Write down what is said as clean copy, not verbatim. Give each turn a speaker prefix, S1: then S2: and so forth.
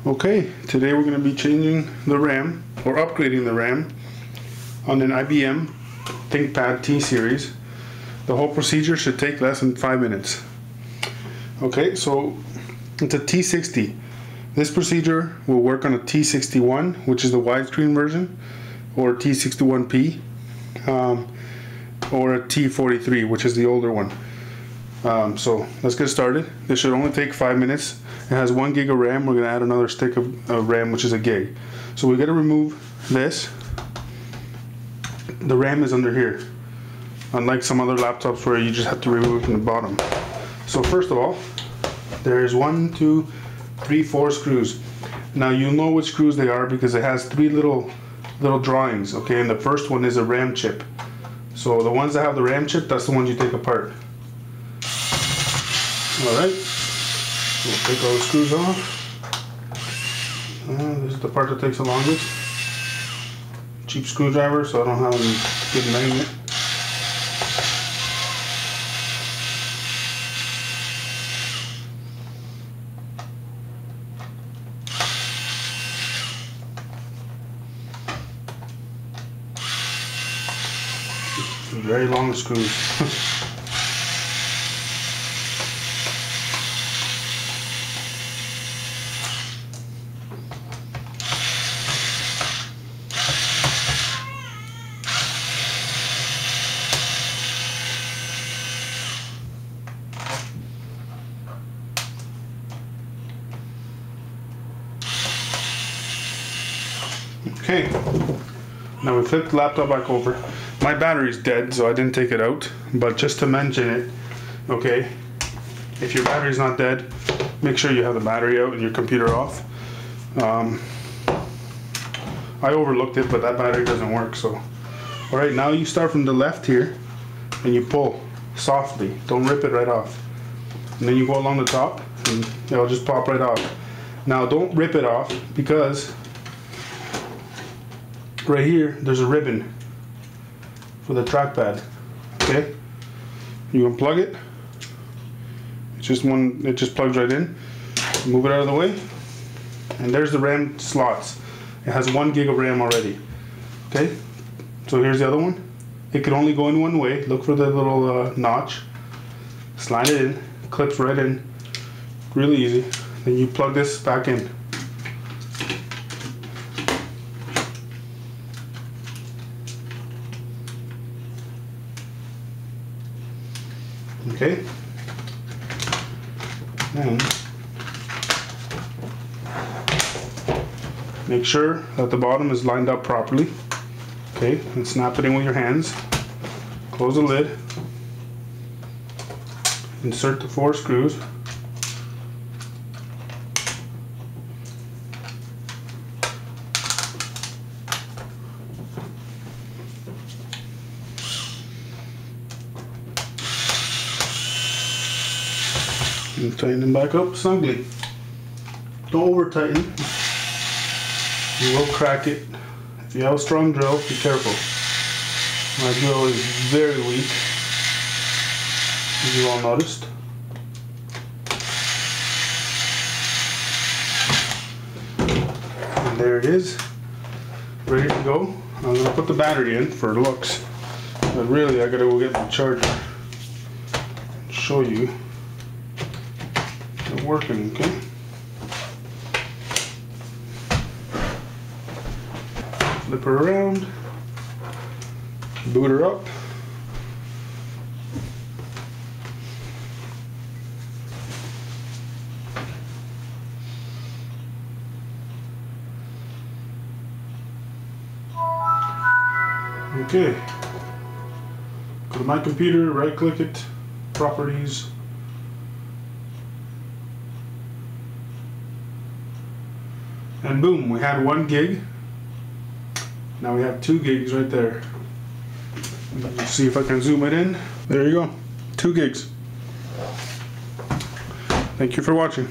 S1: Okay, today we're going to be changing the RAM or upgrading the RAM on an IBM ThinkPad T Series. The whole procedure should take less than 5 minutes. Okay, so it's a T60. This procedure will work on a T61, which is the widescreen version, or T61P, or a T43, which is the older one. So let's get started. This should only take 5 minutes. It has 1 gig of RAM. We're going to add another stick of RAM, which is a gig. So we got to remove this. The RAM is under here, unlike some other laptops where you just have to remove it from the bottom. So first of all, there's 1, 2, 3, 4 screws. Now you'll know which screws they are because it has 3 little drawings. Okay, and the first one is a RAM chip. So the ones that have the RAM chip, that's the ones you take apart. Alright, we'll take all the screws off. This is the part that takes the longest. Cheap screwdriver, so I don't have any good magnet. Very long screws. Okay, now we flip the laptop back over. My battery's dead, so I didn't take it out, but just to mention it, okay, if your battery's not dead, make sure you have the battery out and your computer off. I overlooked it, but that battery doesn't work, so. Alright, now you start from the left here, and you pull softly, don't rip it right off. And then you go along the top, and it'll just pop right off. Now don't rip it off, because right here, there's a ribbon for the trackpad. Okay, you unplug it. It's just it just plugs right in. Move it out of the way, and there's the RAM slots. It has 1 gig of RAM already. Okay, so here's the other one. It can only go in one way. Look for the little notch. Slide it in. Clips right in. Really easy. Then you plug this back in. Okay, and make sure that the bottom is lined up properly. Okay, and snap it in with your hands. Close the lid. Insert the 4 screws. And tighten them back up snugly. Don't over tighten. You will crack it. If you have a strong drill, be careful. My drill is very weak, as you all noticed. And there it is, ready to go. I'm going to put the battery in for looks, but really I gotta go get my charger and show you working. Okay, flip her around, boot her up. Okay, go to my computer, right click it, properties, and boom, we had 1 gig. Now we have 2 gigs right there. Let's see if I can zoom it in. There you go, 2 gigs. Thank you for watching.